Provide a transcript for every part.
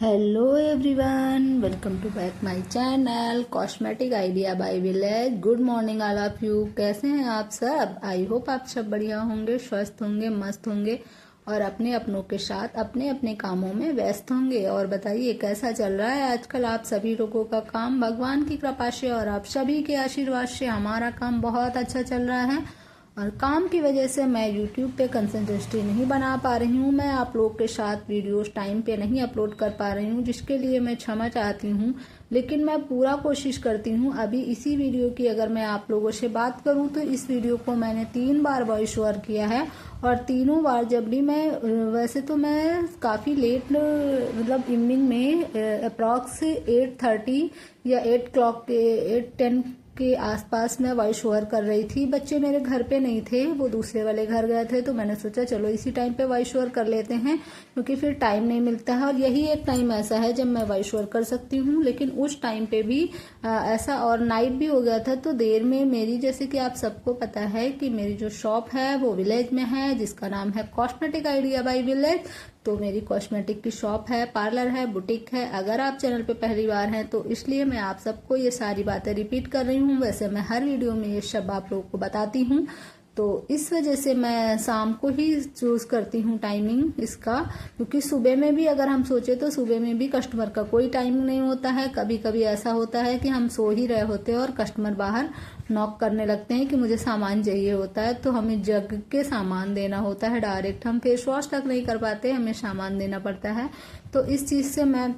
Hello everyone, welcome to back my channel cosmetic idea by village. Good morning all of you. कैसे हैं आप सब? I hope आप सब बढ़िया होंगे, स्वस्थ होंगे, मस्त होंगे और अपने अपनों के साथ अपने अपने कामों में व्यस्त होंगे। और बताइए कैसा चल रहा है आजकल आप सभी लोगों का काम? भगवान की कृपा से और आप सभी के आशीर्वाद से हमारा काम बहुत अच्छा चल रहा है। और काम की वजह से मैं YouTube पे कंसंट्रेशन नहीं बना पा रही हूँ। मैं आप लोग के साथ वीडियोस टाइम पे नहीं अपलोड कर पा रही हूँ, जिसके लिए मैं क्षमा चाहती हूँ। लेकिन मैं पूरा कोशिश करती हूँ। अभी इसी वीडियो की अगर मैं आप लोगों से बात करूँ तो इस वीडियो को मैंने 3 बार वॉइस ओवर किया है। और तीनों बार जब भी मैं वैसे तो मैं काफ़ी लेट मतलब इवनिंग में अप्रॉक्स 8:30 या 8 o'clock के 8:10 के आसपास मैं वॉइस ओवर कर रही थी। बच्चे मेरे घर पे नहीं थे, वो दूसरे वाले घर गए थे, तो मैंने सोचा चलो इसी टाइम पे वॉइस ओवर कर लेते हैं, क्योंकि फिर टाइम नहीं मिलता है। और यही एक टाइम ऐसा है जब मैं वॉइस ओवर कर सकती हूँ। लेकिन उस टाइम पे भी ऐसा और नाइट भी हो गया था, तो देर में मेरी, जैसे कि आप सबको पता है कि मेरी जो शॉप है वो विलेज में है, जिसका नाम है कॉस्मेटिक आइडिया बाय विलेज। तो मेरी कॉस्मेटिक की शॉप है, पार्लर है, बुटीक है। अगर आप चैनल पे पहली बार हैं तो इसलिए मैं आप सबको ये सारी बातें रिपीट कर रही हूँ। वैसे मैं हर वीडियो में ये सब आप लोगों को बताती हूँ, तो इस वजह से मैं शाम को ही चूज करती हूँ टाइमिंग इसका। क्योंकि सुबह में भी अगर हम सोचे तो सुबह में भी कस्टमर का कोई टाइमिंग नहीं होता है। कभी कभी ऐसा होता है कि हम सो ही रहे होते हैं और कस्टमर बाहर नॉक करने लगते हैं कि मुझे सामान चाहिए होता है, तो हमें जग के सामान देना होता है। डायरेक्ट हम फेस वॉश तक नहीं कर पाते, हमें सामान देना पड़ता है। तो इस चीज से मैं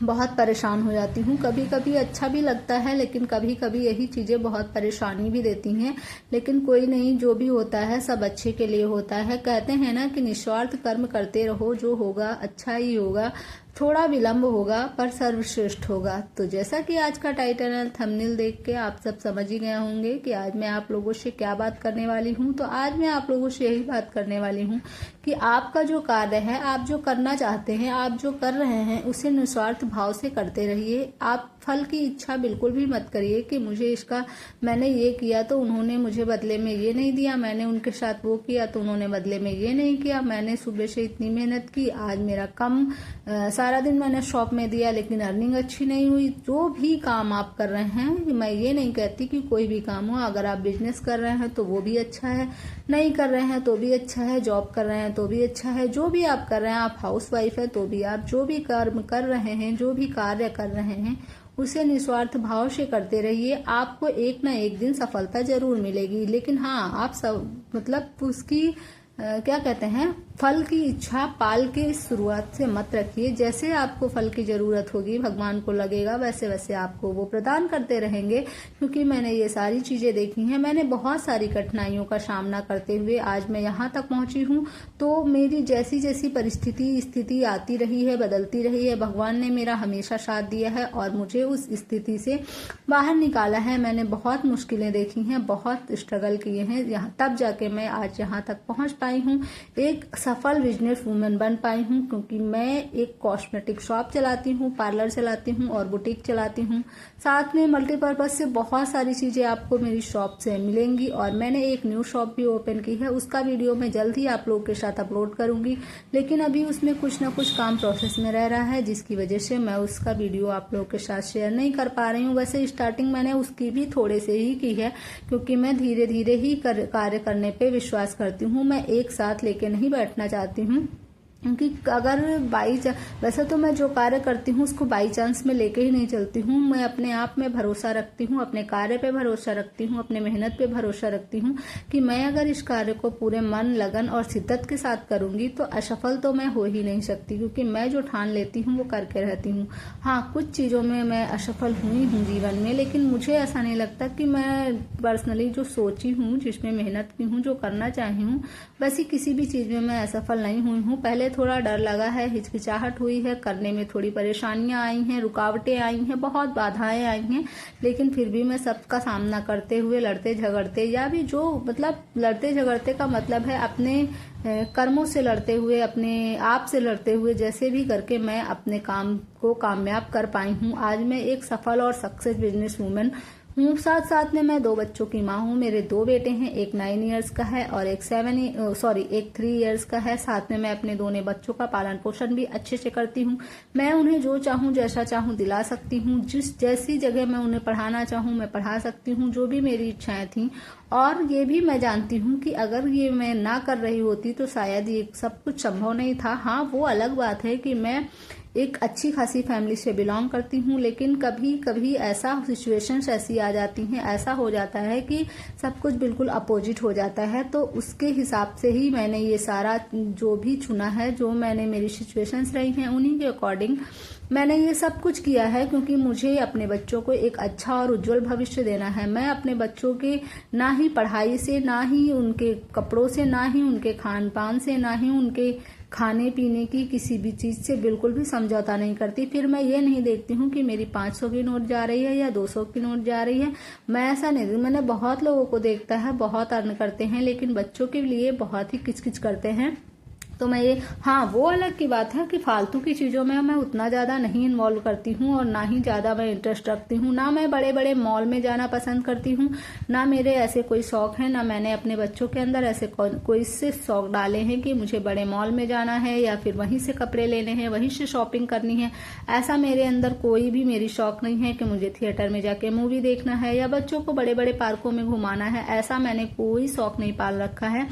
बहुत परेशान हो जाती हूँ। कभी कभी अच्छा भी लगता है, लेकिन कभी कभी यही चीजें बहुत परेशानी भी देती हैं। लेकिन कोई नहीं, जो भी होता है सब अच्छे के लिए होता है। कहते हैं ना कि निस्वार्थ कर्म करते रहो, जो होगा अच्छा ही होगा। थोड़ा विलंब होगा पर सर्वश्रेष्ठ होगा। तो जैसा कि आज का टाइटल और थंबनेल देख के आप सब समझ ही गए होंगे कि आज मैं आप लोगों से क्या बात करने वाली हूँ। तो आज मैं आप लोगों से यही बात करने वाली हूँ कि आपका जो कार्य है, आप जो करना चाहते हैं, आप जो कर रहे हैं, उसे निस्वार्थ भाव से करते रहिए। आप फल की इच्छा बिल्कुल भी मत करिए कि मुझे इसका, मैंने ये किया तो उन्होंने मुझे बदले में ये नहीं दिया, मैंने उनके साथ वो किया तो उन्होंने बदले में ये नहीं किया, मैंने सुबह से इतनी मेहनत की, आज मेरा कम सारा दिन मैंने शॉप में दिया लेकिन अर्निंग अच्छी नहीं हुई। जो भी काम आप कर रहे हैं, मैं ये नहीं कहती कि कोई भी काम हो, अगर आप बिजनेस कर रहे हैं तो वो भी अच्छा है, नहीं कर रहे हैं तो भी अच्छा है, जॉब कर रहे हैं तो भी अच्छा है, जो भी आप कर रहे हैं, आप हाउस वाइफ है तो भी, आप जो भी कर्म कर रहे हैं, जो भी कार्य कर रहे हैं, उसे निस्वार्थ भाव से करते रहिए। आपको एक ना एक दिन सफलता जरूर मिलेगी। लेकिन हाँ, आप सब मतलब उसकी क्या कहते हैं, फल की इच्छा पाल के शुरुआत से मत रखिए। जैसे आपको फल की जरूरत होगी, भगवान को लगेगा, वैसे वैसे आपको वो प्रदान करते रहेंगे। क्योंकि मैंने ये सारी चीजें देखी हैं, मैंने बहुत सारी कठिनाइयों का सामना करते हुए आज मैं यहाँ तक पहुंची हूँ। तो मेरी जैसी जैसी परिस्थिति स्थिति आती रही है, बदलती रही है, भगवान ने मेरा हमेशा साथ दिया है और मुझे उस स्थिति से बाहर निकाला है। मैंने बहुत मुश्किलें देखी हैं, बहुत स्ट्रगल किए हैं, यहाँ तब जाके मैं आज यहाँ तक पहुंच पाई हूँ, एक सफल बिजनेस वूमेन बन पाई हूँ। क्योंकि मैं एक कॉस्मेटिक शॉप चलाती हूँ, पार्लर चलाती हूँ और बुटीक चलाती हूँ। साथ में मल्टीपर्पज से बहुत सारी चीजें आपको मेरी शॉप से मिलेंगी। और मैंने एक न्यू शॉप भी ओपन की है, उसका वीडियो मैं जल्द ही आप लोगों के साथ अपलोड करूंगी। लेकिन अभी उसमें कुछ ना कुछ काम प्रोसेस में रह रहा है, जिसकी वजह से मैं उसका वीडियो आप लोगों के साथ शेयर नहीं कर पा रही हूँ। वैसे स्टार्टिंग मैंने उसकी भी थोड़े से ही की है, क्योंकि मैं धीरे धीरे ही कार्य करने पे विश्वास करती हूँ। मैं एक साथ लेके नहीं बैठना चाहती हूँ। क्योंकि अगर वैसे तो मैं जो कार्य करती हूँ उसको बाई चांस में लेके ही नहीं चलती हूँ। मैं अपने आप में भरोसा रखती हूँ, अपने कार्य पे भरोसा रखती हूँ, अपने मेहनत पे भरोसा रखती हूँ कि मैं अगर इस कार्य को पूरे मन, लगन और शिद्दत के साथ करूंगी तो असफल तो मैं हो ही नहीं सकती। क्योंकि मैं जो ठान लेती हूँ वो करके रहती हूँ। हाँ, कुछ चीजों में मैं असफल हुई हूँ जीवन में, लेकिन मुझे ऐसा नहीं लगता कि मैं पर्सनली जो सोची हूँ, जिसमें मेहनत की हूँ, जो करना चाही हूँ, वैसी किसी भी चीज में मैं असफल नहीं हुई हूँ। पहले थोड़ा डर लगा है, हिचकिचाहट हुई है, करने में थोड़ी परेशानियां आई हैं, रुकावटें आई हैं, बहुत बाधाएं आई हैं। लेकिन फिर भी मैं सबका सामना करते हुए, लड़ते झगड़ते, या भी जो मतलब लड़ते झगड़ते का मतलब है अपने कर्मों से लड़ते हुए, अपने आप से लड़ते हुए, जैसे भी करके मैं अपने काम को कामयाब कर पाई हूँ। आज मैं एक सफल और सक्सेस बिजनेस वूमेन हूँ। साथ साथ में मैं 2 बच्चों की माँ हूँ। मेरे 2 बेटे हैं, एक 9 इयर्स का है और एक 3 इयर्स का है। साथ में मैं अपने दोनों बच्चों का पालन पोषण भी अच्छे से करती हूँ। मैं उन्हें जो चाहूँ जैसा चाहूँ दिला सकती हूँ। जैसी जगह मैं उन्हें पढ़ाना चाहूँ मैं पढ़ा सकती हूँ, जो भी मेरी इच्छाएं थी। और ये भी मैं जानती हूँ कि अगर ये मैं ना कर रही होती तो शायद ये सब कुछ संभव नहीं था। हाँ, वो अलग बात है कि मैं एक अच्छी खासी फैमिली से बिलोंग करती हूँ, लेकिन कभी कभी ऐसा सिचुएशंस ऐसी आ जाती हैं, ऐसा हो जाता है कि सब कुछ बिल्कुल अपोजिट हो जाता है। तो उसके हिसाब से ही मैंने ये सारा जो भी चुना है, जो मैंने मेरी सिचुएशंस रही हैं उन्हीं के अकॉर्डिंग मैंने ये सब कुछ किया है, क्योंकि मुझे अपने बच्चों को एक अच्छा और उज्जवल भविष्य देना है। मैं अपने बच्चों के ना ही पढ़ाई से, ना ही उनके कपड़ों से, ना ही उनके खान पान से, ना ही उनके खाने पीने की किसी भी चीज से बिल्कुल भी समझौता नहीं करती। फिर मैं ये नहीं देखती हूँ कि मेरी 500 की नोट जा रही है या 200 की नोट जा रही है। मैं ऐसा नहीं, मैंने बहुत लोगों को देखता है, बहुत अर्न करते हैं, लेकिन बच्चों के लिए बहुत ही किचकिच करते हैं। तो मैं ये, हाँ, वो अलग की बात है कि फालतू की चीज़ों में मैं उतना ज़्यादा नहीं इन्वॉल्व करती हूँ और ना ही ज़्यादा मैं इंटरेस्ट रखती हूँ। ना मैं बड़े बड़े मॉल में जाना पसंद करती हूँ, ना मेरे ऐसे कोई शौक है, ना मैंने अपने बच्चों के अंदर ऐसे कोई से शौक डाले हैं कि मुझे बड़े मॉल में जाना है या फिर वहीं से कपड़े लेने हैं, वहीं से शॉपिंग करनी है। ऐसा मेरे अंदर कोई भी मेरी शौक नहीं है कि मुझे थिएटर में जाके मूवी देखना है या बच्चों को बड़े बड़े पार्कों में घुमाना है। ऐसा मैंने कोई शौक नहीं पाल रखा है।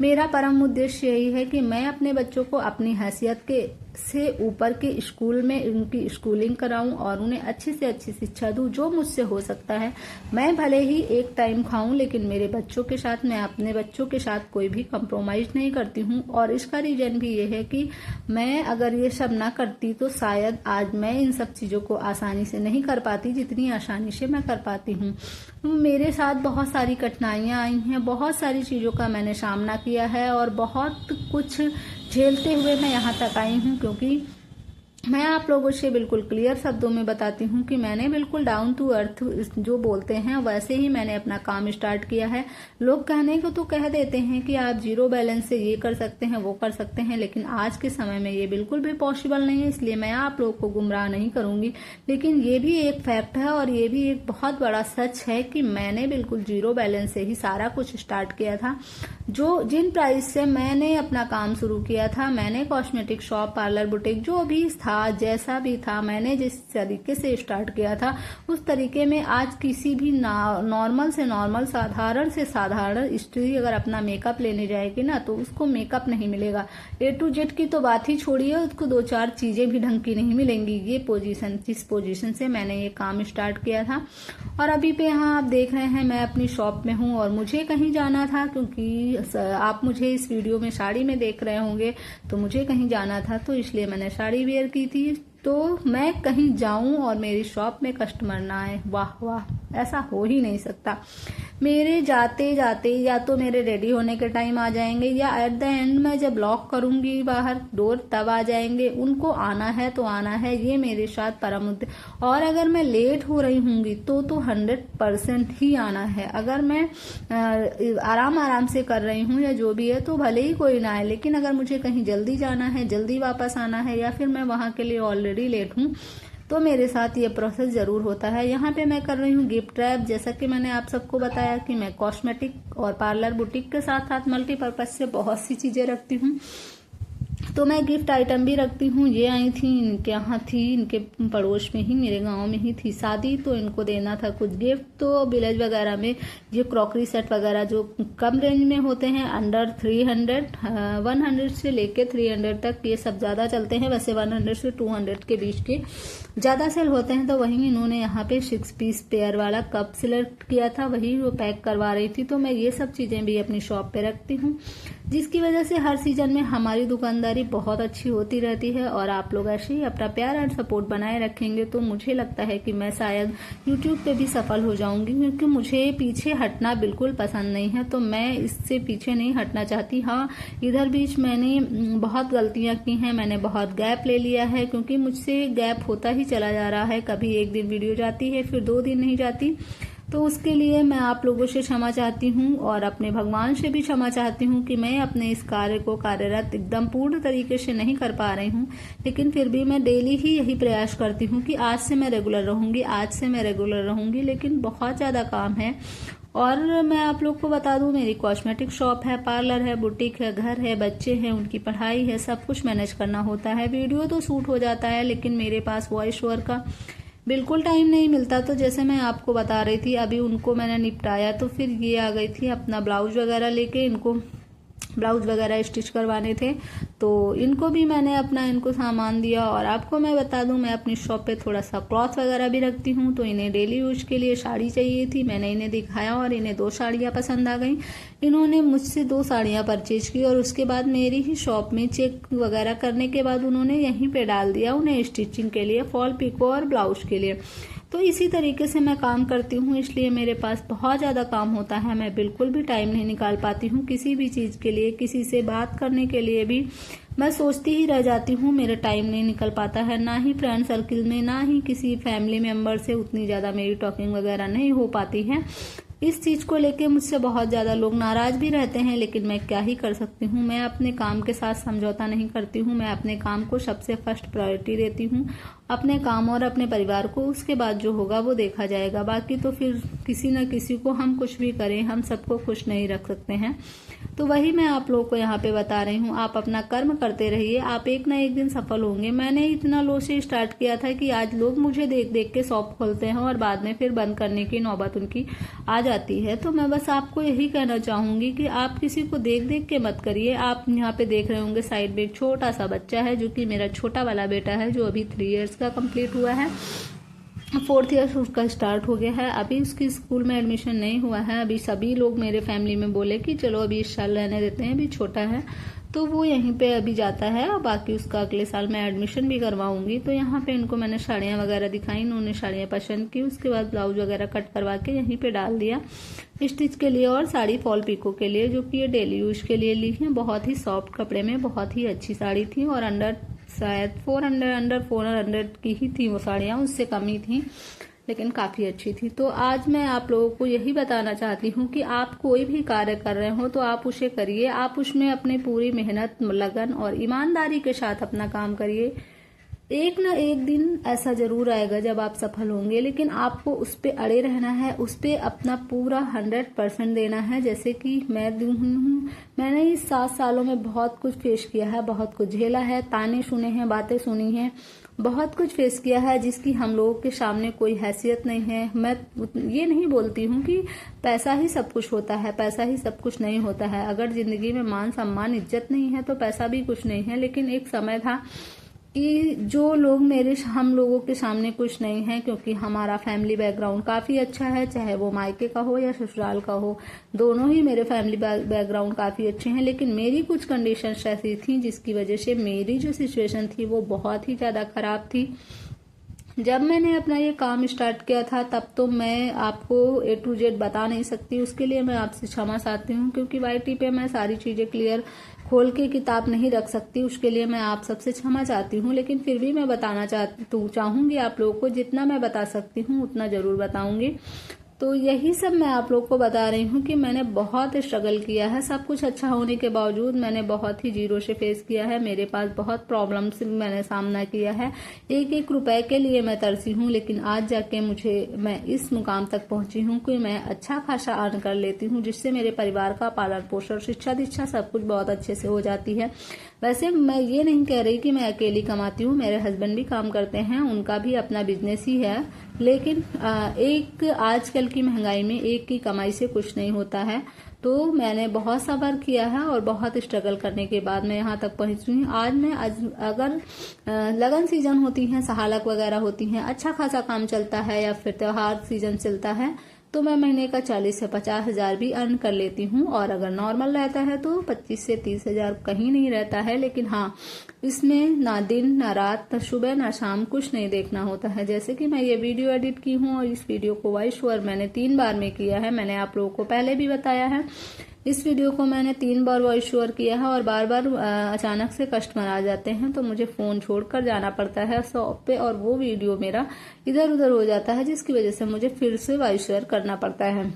मेरा परम उद्देश्य यही है कि मैं अपने बच्चों को अपनी हैसियत के से ऊपर के स्कूल में उनकी स्कूलिंग कराऊं और उन्हें अच्छी से अच्छी शिक्षा दूं, जो मुझसे हो सकता है। मैं भले ही एक टाइम खाऊं, लेकिन मेरे बच्चों के साथ, मैं अपने बच्चों के साथ कोई भी कंप्रोमाइज नहीं करती हूं। और इसका रीजन भी ये है कि मैं अगर ये सब ना करती तो शायद आज मैं इन सब चीजों को आसानी से नहीं कर पाती जितनी आसानी से मैं कर पाती हूँ। मेरे साथ बहुत सारी कठिनाइयां आई हैं, बहुत सारी चीजों का मैंने सामना किया है और बहुत कुछ झेलते हुए मैं यहाँ तक आई हूँ, क्योंकि मैं आप लोगों से बिल्कुल क्लियर शब्दों में बताती हूँ कि मैंने बिल्कुल डाउन टू अर्थ जो बोलते हैं वैसे ही मैंने अपना काम स्टार्ट किया है। लोग कहने को तो कह देते हैं कि आप जीरो बैलेंस से ये कर सकते हैं, वो कर सकते हैं, लेकिन आज के समय में ये बिल्कुल भी पॉसिबल नहीं है। इसलिए मैं आप लोगों को गुमराह नहीं करूंगी, लेकिन ये भी एक फैक्ट है और ये भी एक बहुत बड़ा सच है कि मैंने बिल्कुल जीरो बैलेंस से ही सारा कुछ स्टार्ट किया था। जिन प्राइस से मैंने अपना काम शुरू किया था, मैंने कॉस्मेटिक शॉप, पार्लर, बुटीक जो भी था, जैसा भी था, मैंने जिस तरीके से स्टार्ट किया था उस तरीके में आज किसी भी नॉर्मल से नॉर्मल, साधारण से साधारण स्त्री अगर अपना मेकअप लेने जाएगी ना तो उसको मेकअप नहीं मिलेगा। A to Z की तो बात ही छोड़िए, उसको 2-4 चीजें भी ढंग की नहीं मिलेंगी। ये पोजीशन, जिस पोजीशन से मैंने ये काम स्टार्ट किया था। और अभी पे यहाँ आप देख रहे हैं मैं अपनी शॉप में हूँ और मुझे कहीं जाना था, क्योंकि आप मुझे इस वीडियो में साड़ी में देख रहे होंगे, तो मुझे कहीं जाना था तो इसलिए मैंने साड़ी वेयर की थी। तो मैं कहीं जाऊं और मेरी शॉप में कस्टमर ना आए, वाह वाह, ऐसा हो ही नहीं सकता। मेरे जाते जाते या तो मेरे रेडी होने के टाइम आ जाएंगे या एट द एंड में जब लॉक करूंगी बाहर डोर तब आ जाएंगे। उनको आना है तो आना है, ये मेरे साथ परम उद्देश्य। और अगर मैं लेट हो रही होंगी तो 100% ही आना है। अगर मैं आराम से कर रही हूँ या जो भी है तो भले ही कोई ना आए, लेकिन अगर मुझे कहीं जल्दी जाना है, जल्दी वापस आना है या फिर मैं वहां के लिए ऑलरेडी लेट हूँ तो मेरे साथ ये प्रोसेस जरूर होता है। यहाँ पे मैं कर रही हूँ गिफ्ट रैप। जैसा कि मैंने आप सबको बताया कि मैं कॉस्मेटिक और पार्लर बुटीक के साथ साथ मल्टीपर्पज से बहुत सी चीजें रखती हूँ, तो मैं गिफ्ट आइटम भी रखती हूँ। ये आई थी, इनके यहाँ थी, इनके पड़ोस में ही, मेरे गांव में ही थी शादी, तो इनको देना था कुछ गिफ्ट। तो विलेज वगैरह में ये क्रॉकरी सेट वगैरह जो कम रेंज में होते हैं, अंडर 300, 100 से लेके 300 तक ये सब ज्यादा चलते हैं। वैसे 100 से 200 के बीच के ज्यादा सेल होते हैं। तो वही इन्होंने यहाँ पे 6 पीस पेयर वाला कप सिलेक्ट किया था, वही वो पैक करवा रही थी। तो मैं ये सब चीजें भी अपनी शॉप पे रखती हूँ, जिसकी वजह से हर सीजन में हमारी दुकानदारी बहुत अच्छी होती रहती है। और आप लोग ऐसे ही अपना प्यार एंड सपोर्ट बनाए रखेंगे तो मुझे लगता है कि मैं शायद यूट्यूब पे भी सफल हो जाऊंगी, क्योंकि मुझे पीछे हटना बिल्कुल पसंद नहीं है। तो मैं इससे पीछे नहीं हटना चाहती। हाँ, इधर बीच मैंने बहुत गलतियां की हैं, मैंने बहुत गैप ले लिया है, क्योंकि मुझसे गैप होता ही चला जा रहा है। कभी एक दिन वीडियो जाती है, फिर 2 दिन नहीं जाती। तो उसके लिए मैं आप लोगों से क्षमा चाहती हूँ और अपने भगवान से भी क्षमा चाहती हूँ कि मैं अपने इस कार्य को कार्यरत एकदम पूर्ण तरीके से नहीं कर पा रही हूँ। लेकिन फिर भी मैं डेली ही यही प्रयास करती हूँ कि आज से मैं रेगुलर रहूंगी, आज से मैं रेगुलर रहूंगी। लेकिन बहुत ज़्यादा काम है। और मैं आप लोग को बता दूं, मेरी कॉस्मेटिक शॉप है, पार्लर है, बुटीक है, घर है, बच्चे हैं, उनकी पढ़ाई है, सब कुछ मैनेज करना होता है। वीडियो तो शूट हो जाता है लेकिन मेरे पास वॉइस ओवर का बिल्कुल टाइम नहीं मिलता। तो जैसे मैं आपको बता रही थी, अभी उनको मैंने निपटाया तो फिर ये आ गई थी अपना ब्लाउज वगैरह लेके। इनको ब्लाउज वगैरह स्टिच करवाने थे तो इनको भी मैंने अपना इनको सामान दिया। और आपको मैं बता दूं, मैं अपनी शॉप पे थोड़ा सा क्लॉथ वगैरह भी रखती हूँ, तो इन्हें डेली यूज के लिए साड़ी चाहिए थी। मैंने इन्हें दिखाया और इन्हें 2 साड़ियाँ पसंद आ गई। इन्होंने मुझसे 2 साड़ियाँ परचेज की और उसके बाद मेरी ही शॉप में चेक वगैरह करने के बाद उन्होंने यहीं पे डाल दिया उन्हें स्टिचिंग के लिए, फॉल पिको और ब्लाउज के लिए। तो इसी तरीके से मैं काम करती हूँ, इसलिए मेरे पास बहुत ज़्यादा काम होता है। मैं बिल्कुल भी टाइम नहीं निकाल पाती हूँ किसी भी चीज़ के लिए। किसी से बात करने के लिए भी मैं सोचती ही रह जाती हूँ, मेरा टाइम नहीं निकल पाता है। ना ही फ्रेंड सर्किल में, ना ही किसी फैमिली मेंबर से उतनी ज़्यादा मेरी टॉकिंग वगैरह नहीं हो पाती है। इस चीज़ को लेके मुझसे बहुत ज़्यादा लोग नाराज़ भी रहते हैं, लेकिन मैं क्या ही कर सकती हूँ। मैं अपने काम के साथ समझौता नहीं करती हूँ। मैं अपने काम को सबसे फर्स्ट प्रायोरिटी देती हूँ, अपने काम और अपने परिवार को। उसके बाद जो होगा वो देखा जाएगा। बाकी तो फिर किसी न किसी को हम कुछ भी करें, हम सबको खुश नहीं रख सकते हैं। तो वही मैं आप लोगों को यहाँ पे बता रही हूँ, आप अपना कर्म करते रहिए, आप एक ना एक दिन सफल होंगे। मैंने इतना लो से स्टार्ट किया था कि आज लोग मुझे देख देख के शॉप खोलते हैं और बाद में फिर बंद करने की नौबत उनकी आ जाती है। तो मैं बस आपको यही कहना चाहूंगी कि आप किसी को देख देख के मत करिए। आप यहाँ पे देख रहे होंगे साइड में एक छोटा सा बच्चा है, जो कि मेरा छोटा वाला बेटा है, जो अभी 3 इयर्स का कंप्लीट हुआ है। 4th ईयर उसका स्टार्ट हो गया है। अभी उसकी स्कूल में एडमिशन नहीं हुआ है। अभी सभी लोग मेरे फैमिली में बोले कि चलो अभी इस साल रहने देते हैं, अभी छोटा है, तो वो यहीं पे अभी जाता है। और बाकी उसका अगले साल मैं एडमिशन भी करवाऊंगी। तो यहाँ पे इनको मैंने साड़ियाँ वगैरह दिखाई, इन्होंने साड़ियाँ पसंद की। उसके बाद ब्लाउज वगैरह कट करवा के यहीं पे डाल दिया स्टिच के लिए, और साड़ी फॉल पिको के लिए, जो कि ये डेली यूज के लिए ली है। बहुत ही सॉफ्ट कपड़े में बहुत ही अच्छी साड़ी थी और अंडर शायद 400 की ही थी वो साड़ियाँ, उससे कम ही थी, लेकिन काफ़ी अच्छी थी। तो आज मैं आप लोगों को यही बताना चाहती हूँ कि आप कोई भी कार्य कर रहे हो तो आप उसे करिए, आप उसमें अपनी पूरी मेहनत, लगन और ईमानदारी के साथ अपना काम करिए। एक ना एक दिन ऐसा जरूर आएगा जब आप सफल होंगे, लेकिन आपको उस पर अड़े रहना है, उस पर अपना पूरा 100% देना है। जैसे कि मैं हूँ, मैंने इस 7 सालों में बहुत कुछ फेस किया है, बहुत कुछ झेला है, ताने सुने हैं, बातें सुनी हैं, बहुत कुछ फेस किया है जिसकी हम लोगों के सामने कोई हैसियत नहीं है। मैं ये नहीं बोलती हूँ कि पैसा ही सब कुछ होता है, पैसा ही सब कुछ नहीं होता है। अगर जिंदगी में मान सम्मान इज्जत नहीं है तो पैसा भी कुछ नहीं है। लेकिन एक समय था कि जो लोग हम लोगों के सामने कुछ नहीं है, क्योंकि हमारा फैमिली बैकग्राउंड काफ़ी अच्छा है, चाहे वो मायके का हो या ससुराल का हो, दोनों ही मेरे फैमिली बैकग्राउंड काफ़ी अच्छे हैं। लेकिन मेरी कुछ कंडीशंस ऐसी थी जिसकी वजह से मेरी जो सिचुएशन थी वो बहुत ही ज़्यादा ख़राब थी। जब मैंने अपना ये काम स्टार्ट किया था तब तो मैं आपको A to Z बता नहीं सकती, उसके लिए मैं आपसे क्षमा चाहती हूँ, क्योंकि YT पे मैं सारी चीज़ें क्लियर खोल के किताब नहीं रख सकती, उसके लिए मैं आप सबसे क्षमा चाहती हूँ। लेकिन फिर भी मैं बताना चाहूँगी आप लोगों को, जितना मैं बता सकती हूँ उतना ज़रूर बताऊँगी। तो यही सब मैं आप लोग को बता रही हूँ कि मैंने बहुत स्ट्रगल किया है। सब कुछ अच्छा होने के बावजूद मैंने बहुत ही जीरो से फेस किया है। मेरे पास बहुत प्रॉब्लम्स मैंने सामना किया है, एक एक रुपए के लिए मैं तरसी हूँ। लेकिन आज जाके मैं इस मुकाम तक पहुंची हूँ कि मैं अच्छा खासा अर्न कर लेती हूँ, जिससे मेरे परिवार का पालन पोषण, शिक्षा दीक्षा सब कुछ बहुत अच्छे से हो जाती है। वैसे मैं ये नहीं कह रही कि मैं अकेली कमाती हूँ, मेरे हस्बैंड भी काम करते हैं, उनका भी अपना बिजनेस ही है। लेकिन एक आजकल की महंगाई में एक की कमाई से कुछ नहीं होता है। तो मैंने बहुत सब्र किया है और बहुत स्ट्रगल करने के बाद मैं यहाँ तक पहुँची हूँ। अगर लगन सीजन होती है, सहालक वगैरह होती हैं, अच्छा खासा काम चलता है या फिर त्योहार सीजन चलता है, तो मैं महीने का 40 से 50 हजार भी अर्न कर लेती हूँ। और अगर नॉर्मल रहता है तो 25 से 30 हजार कहीं नहीं रहता है। लेकिन हाँ, इसमें ना दिन ना रात, ना सुबह ना शाम कुछ नहीं देखना होता है। जैसे कि मैं ये वीडियो एडिट की हूँ और इस वीडियो को वॉइस ओवर मैंने 3 बार में किया है, मैंने आप लोगों को पहले भी बताया है। इस वीडियो को मैंने 3 बार वॉइस ओवर किया है और बार बार अचानक से कस्टमर आ जाते हैं तो मुझे फ़ोन छोड़कर जाना पड़ता है शॉप पे और वो वीडियो मेरा इधर उधर हो जाता है, जिसकी वजह से मुझे फिर से वॉइस ओवर करना पड़ता है।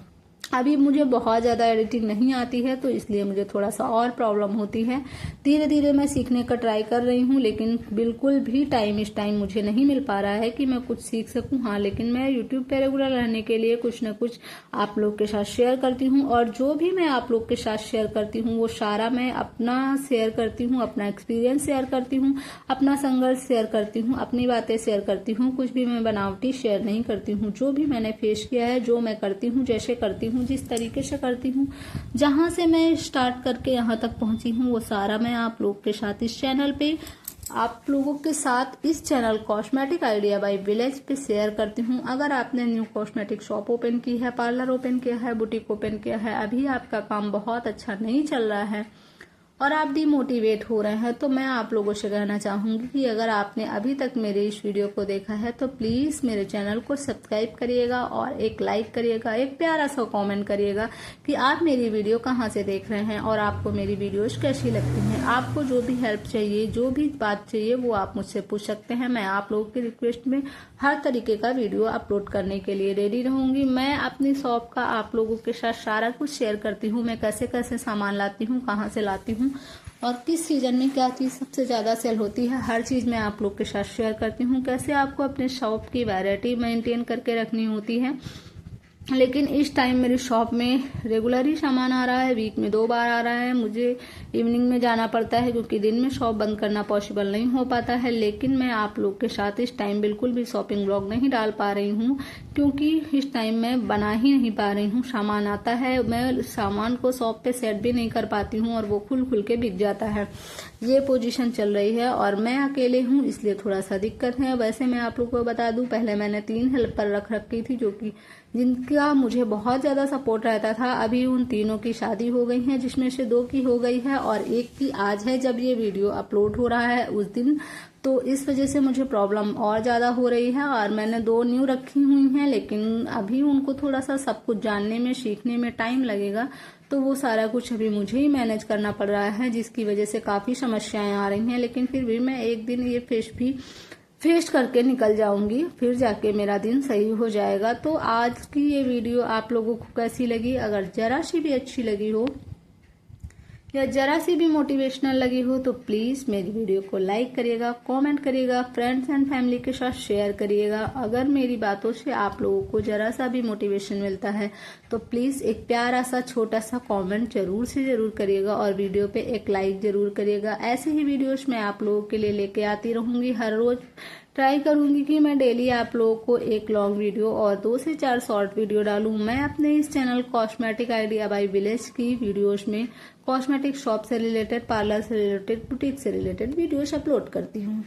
अभी मुझे बहुत ज़्यादा एडिटिंग नहीं आती है तो इसलिए मुझे थोड़ा सा और प्रॉब्लम होती है। धीरे धीरे मैं सीखने का ट्राई कर रही हूँ, लेकिन बिल्कुल भी इस टाइम मुझे नहीं मिल पा रहा है कि मैं कुछ सीख सकूँ। हाँ, लेकिन मैं यूट्यूब पे रेगुलर रहने के लिए कुछ न कुछ आप लोग के साथ शेयर करती हूँ और जो भी मैं आप लोग के साथ शेयर करती हूँ वो सारा मैं अपना शेयर करती हूँ, अपना एक्सपीरियंस शेयर करती हूँ, अपना संघर्ष शेयर करती हूँ, अपनी बातें शेयर करती हूँ। कुछ भी मैं बनावटी शेयर नहीं करती हूँ। जो भी मैंने फेस किया है, जो मैं करती हूँ, जैसे करती हूँ, जिस तरीके से करती हूँ, जहां से मैं स्टार्ट करके यहाँ तक पहुंची हूँ, वो सारा मैं आप लोग के साथ इस चैनल पे आप लोगों के साथ इस channel cosmetic idea by village पे शेयर करती हूँ। अगर आपने न्यू कॉस्मेटिक शॉप ओपन की है, पार्लर ओपन किया है, बुटीक ओपन किया है, अभी आपका काम बहुत अच्छा नहीं चल रहा है और आप डिमोटिवेट हो रहे हैं, तो मैं आप लोगों से कहना चाहूंगी कि अगर आपने अभी तक मेरे इस वीडियो को देखा है तो प्लीज मेरे चैनल को सब्सक्राइब करिएगा और एक लाइक करिएगा, एक प्यारा सा कमेंट करिएगा कि आप मेरी वीडियो कहाँ से देख रहे हैं और आपको मेरी वीडियोस कैसी लगती हैं। आपको जो भी हेल्प चाहिए, जो भी बात चाहिए, वो आप मुझसे पूछ सकते हैं। मैं आप लोगों की रिक्वेस्ट में हर तरीके का वीडियो अपलोड करने के लिए रेडी रहूंगी। मैं अपनी शॉप का आप लोगों के साथ सारा कुछ शेयर करती हूँ। मैं कैसे कैसे सामान लाती हूँ, कहाँ से लाती हूँ और किस सीजन में क्या चीज़ सबसे ज़्यादा सेल होती है, हर चीज़ मैं आप लोग के साथ शेयर करती हूँ। कैसे आपको अपने शॉप की वैरायटी मेंटेन करके रखनी होती है। लेकिन इस टाइम मेरी शॉप में रेगुलर ही सामान आ रहा है, वीक में 2 बार आ रहा है। मुझे इवनिंग में जाना पड़ता है क्योंकि दिन में शॉप बंद करना पॉसिबल नहीं हो पाता है। लेकिन मैं आप लोग के साथ इस टाइम बिल्कुल भी शॉपिंग ब्लॉग नहीं डाल पा रही हूँ क्योंकि इस टाइम मैं बना ही नहीं पा रही हूँ। सामान आता है, मैं सामान को शॉप पे सेट भी नहीं कर पाती हूँ और वो खुल के बिक जाता है। ये पोजीशन चल रही है और मैं अकेले हूँ, इसलिए थोड़ा सा दिक्कत है। वैसे मैं आप लोग को बता दूं, पहले मैंने 3 हेल्पर रख रखी थी जो कि जिनका मुझे बहुत ज़्यादा सपोर्ट रहता था। अभी उन तीनों की शादी हो गई है, जिसमें से 2 की हो गई है और 1 की आज है जब ये वीडियो अपलोड हो रहा है उस दिन। तो इस वजह से मुझे प्रॉब्लम और ज़्यादा हो रही है और मैंने 2 न्यू रखी हुई हैं, लेकिन अभी उनको थोड़ा सा सब कुछ जानने में, सीखने में टाइम लगेगा। तो वो सारा कुछ अभी मुझे ही मैनेज करना पड़ रहा है, जिसकी वजह से काफ़ी समस्याएं आ रही हैं। लेकिन फिर भी मैं एक दिन ये फेस करके निकल जाऊंगी, फिर जाके मेरा दिन सही हो जाएगा। तो आज की ये वीडियो आप लोगों को कैसी लगी? अगर जरा सी भी अच्छी लगी हो या जरा सी भी मोटिवेशनल लगी हो तो प्लीज मेरी वीडियो को लाइक करिएगा, कमेंट करिएगा, फ्रेंड्स एंड फैमिली के साथ शेयर करिएगा। अगर मेरी बातों से आप लोगों को जरा सा भी मोटिवेशन मिलता है तो प्लीज एक प्यारा सा छोटा सा कमेंट जरूर से जरूर करिएगा और वीडियो पे एक लाइक जरूर करिएगा। ऐसे ही वीडियोस मैं आप लोगों के लिए लेके आती रहूंगी। हर रोज ट्राई करूंगी कि मैं डेली आप लोगों को एक लॉन्ग वीडियो और 2 से 4 शॉर्ट वीडियो डालूं। मैं अपने इस channel cosmetic idea by village की वीडियोस में कॉस्मेटिक शॉप से रिलेटेड, पार्लर से रिलेटेड, बुटीक से रिलेटेड वीडियोस अपलोड करती हूँ।